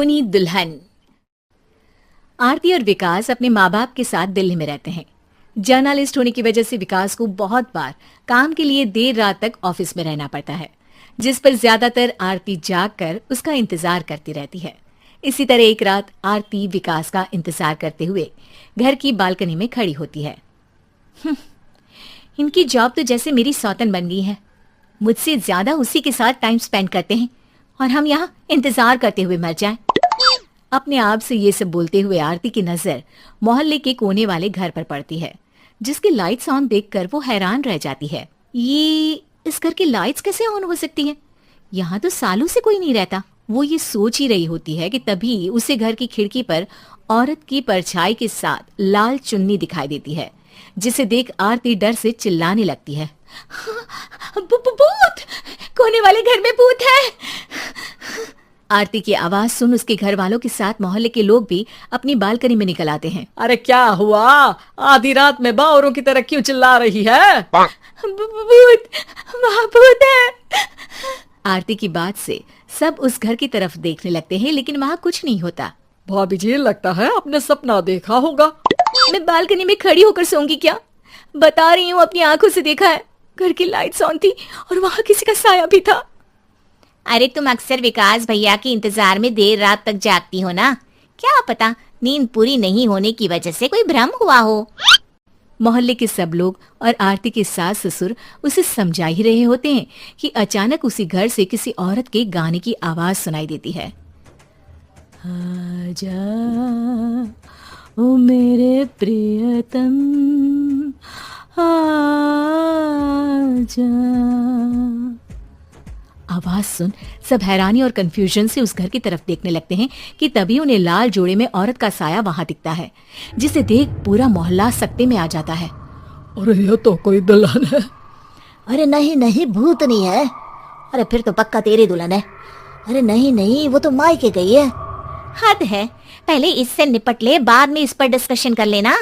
अनहोनी दुल्हन। आरती और विकास अपने माँ बाप के साथ दिल्ली में रहते हैं। जर्नलिस्ट होने की वजह से विकास को बहुत बार काम के लिए देर रात तक ऑफिस में रहना पड़ता है, जिस पर ज्यादातर आरती जाग कर उसका इंतजार करती रहती है। इसी तरह एक रात आरती विकास का इंतजार करते हुए घर की बालकनी में खड़ी होती है। इनकी जॉब तो जैसे मेरी सौतन बन गई है। मुझसे ज्यादा उसी के साथ टाइम स्पेंड करते हैं और हम यहाँ इंतजार करते हुए मर जाएं। अपने आप से ये सब बोलते हुए आरती की नजर मोहल्ले के कोने वाले घर पर पड़ती है, जिसकी लाइट्स ऑन देखकर वो हैरान रह जाती है। ये इस घर की लाइट्स कैसे ऑन हो सकती हैं? यहाँ तो सालों से कोई नहीं रहता। वो ये सोच ही रही होती है कि तभी उसे घर की खिड़की पर औरत की परछाई के साथ लाल चुन्नी दिखाई देती है, जिसे देख आरती डर से चिल्लाने लगती है। भूत! कोने वाले घर में भूत है! आरती की आवाज सुन उसके घर वालों के साथ मोहल्ले के लोग भी अपनी बालकनी में निकल आते हैं। अरे क्या हुआ? आधी रात में बावरों की तरह क्यों चिल्ला रही है? भूत! वहाँ भूत है! आरती की बात से सब उस घर की तरफ देखने लगते हैं, लेकिन वहाँ कुछ नहीं होता। भाभी जी, लगता है आपने सपना देखा होगा। मैं बालकनी में खड़ी होकर सोऊंगी क्या? बता रही हूँ, अपनी आंखों से देखा है। घर की लाइट्स ऑन थी और वहाँ किसी का साया भी था। अरे तुम अक्सर विकास भैया के इंतजार में देर रात तक जागती हो ना, क्या पता नींद पूरी नहीं होने की वजह से कोई भ्रम हुआ हो। मोहल्ले के सब लोग और आरती के सास ससुर उसे समझा ही रहे होते हैं कि अचानक उसी घर से किसी औरत के गाने की आवाज सुनाई देती है। आजा ओ मेरे प्रियतम आजा। आवाज सुन सब हैरानी और कंफ्यूजन से उस घर की तरफ देखने लगते हैं कि तभी उन्हें लाल जोड़े में औरत का साया वहां दिखता है, जिसे देख पूरा मोहल्ला सकते में आ जाता है। अरे ये तो कोई दुल्हन है। अरे नहीं नहीं, भूत नहीं है। अरे फिर तो पक्का तेरी दुल्हन है। अरे नहीं नहीं, वो तो मायके गई है। हद है, पहले इससे निपट ले, बाद में इस पर डिस्कशन कर लेना।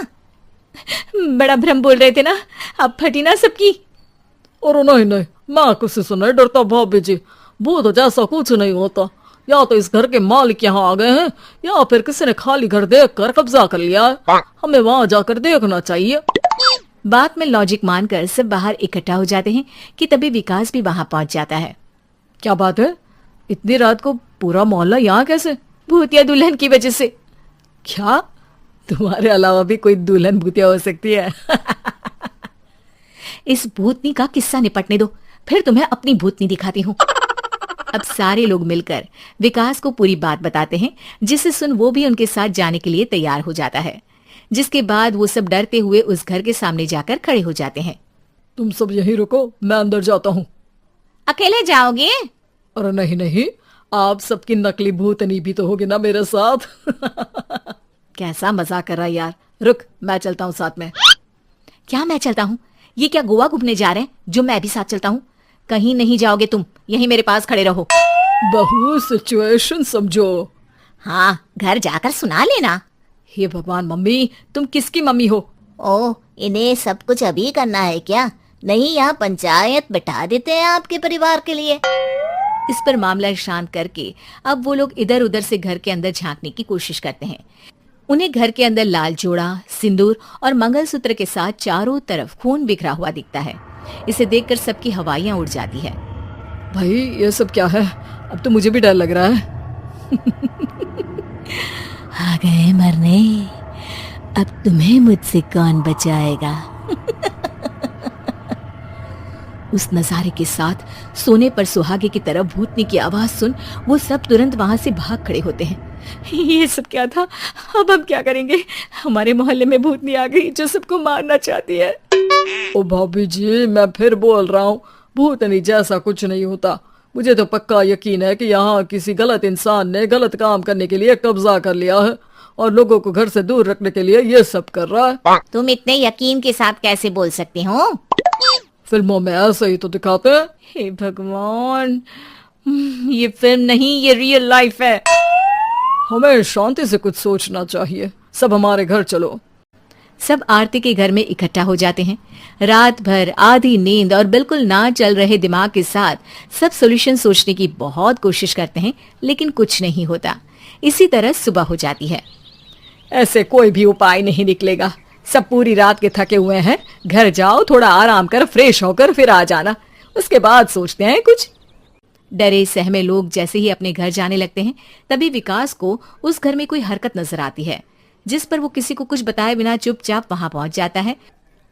बड़ा भ्रम बोल रहे थे ना, अब फटी ना सबकी। और नहीं नहीं, मैं किसी से नहीं डरता भाभी जी। भूत जैसा कुछ नहीं होता। या तो इस घर के मालिक यहाँ आ गए हैं, या फिर किसी ने खाली घर देख कर कब्जा कर लिया है। हमें वहाँ जाकर देखना चाहिए। बात में लॉजिक मानकर सब बाहर इकट्ठा हो जाते हैं कि तभी विकास भी वहाँ पहुँच जाता है। क्या बात है? इतनी रात को पूरा मोहल्ला यहाँ कैसे? भूतिया दुल्हन की वजह से। क्या तुम्हारे अलावा भी कोई दुल्हन भूतिया हो सकती है? इस भूतनी का किस्सा निपटने दो, फिर तुम्हें अपनी भूतनी दिखाती हूँ। अब सारे लोग मिलकर विकास को पूरी बात बताते हैं, जिसे सुन वो भी उनके साथ जाने के लिए तैयार हो जाता है। जिसके बाद वो सब डरते हुए उस घर के सामने जाकर खड़े हो जाते हैं। तुम सब यहीं रुको, मैं अंदर जाता हूँ। अकेले जाओगे? अरे नहीं नहीं, आप सबकी नकली भूतनी भी तो होगी ना मेरे साथ। कैसा मजाक कर रहा है यार। रुक, मैं चलता हूँ साथ में। क्या मैं चलता हूँ? ये क्या गोवा घूमने जा रहे हैं जो मैं भी साथ चलता हूँ? कहीं नहीं जाओगे तुम, यहीं मेरे पास खड़े रहो। बहू, सिचुएशन समझो। हाँ, घर जाकर सुना लेना। हे भगवान, मम्मी तुम किसकी मम्मी हो? ओ, इन्हें सब कुछ अभी करना है क्या? नहीं, यहाँ पंचायत बैठा देते हैं आपके परिवार के लिए। इस पर मामला शांत करके अब वो लोग इधर उधर से घर के अंदर झांकने की कोशिश करते हैं। उन्हें घर के अंदर लाल जोड़ा, सिंदूर और मंगलसूत्र के साथ चारों तरफ खून बिखरा हुआ दिखता है। इसे देखकर सबकी हवाइयां उड़ जाती है। भाई ये सब क्या है? अब तो मुझे भी डर लग रहा है। आ गए मरने, अब तुम्हें मुझसे कौन बचाएगा? उस नजारे के साथ सोने पर सुहागे की तरफ भूतनी की आवाज सुन वो सब तुरंत वहां से भाग खड़े होते हैं। ये सब क्या था? अब हम क्या करेंगे? हमारे मोहल्ले में भूतनी आ गई जो सबको मारना चाहती है। ओ भाभी जी, मैं फिर बोल रहा हूँ, भूतनी जैसा कुछ नहीं होता। मुझे तो पक्का यकीन है कि यहाँ किसी गलत इंसान ने गलत काम करने के लिए कब्जा कर लिया है और लोगों को घर से दूर रखने के लिए ये सब कर रहा है। तुम इतने यकीन के साथ कैसे बोल सकते हो? फिल्मों में ऐसे ही तो दिखाते हैं। हे भगवान, ये फिल्म नहीं, ये रियल लाइफ है। हमें शांति से कुछ सोचना चाहिए। सब हमारे घर चलो। सब आरती के घर में इकट्ठा हो जाते हैं। रात भर आधी नींद और बिल्कुल ना चल रहे दिमाग के साथ सब सॉल्यूशन सोचने की बहुत कोशिश करते हैं, लेकिन कुछ नहीं होता। इसी तरह सुबह हो जाती है। ऐसे कोई भी उपाय नहीं निकलेगा। सब पूरी रात के थके हुए हैं, घर जाओ, थोड़ा आराम कर, फ्रेश होकर फिर आ जाना, उसके बाद सोचते हैं कुछ। डरे सहमे लोग जैसे ही अपने घर जाने लगते हैं, तभी विकास को उस घर में कोई हरकत नजर आती है, जिस पर वो किसी को कुछ बताए बिना चुपचाप वहां पहुंच जाता है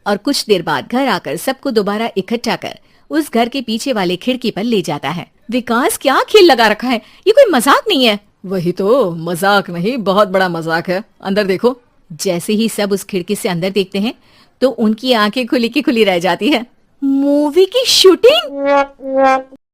और कुछ देर बाद घर आकर सबको दोबारा इकट्ठा कर उस घर के पीछे वाले खिड़की पर ले जाता है। विकास क्या खेल लगा रखा है, ये कोई मजाक नहीं है। वही तो, मजाक नहीं, बहुत बड़ा मजाक है। अंदर देखो। जैसे ही सब उस खिड़की से अंदर देखते हैं तो उनकी आंखें खुली की खुली रह जाती है। मूवी की शूटिंग!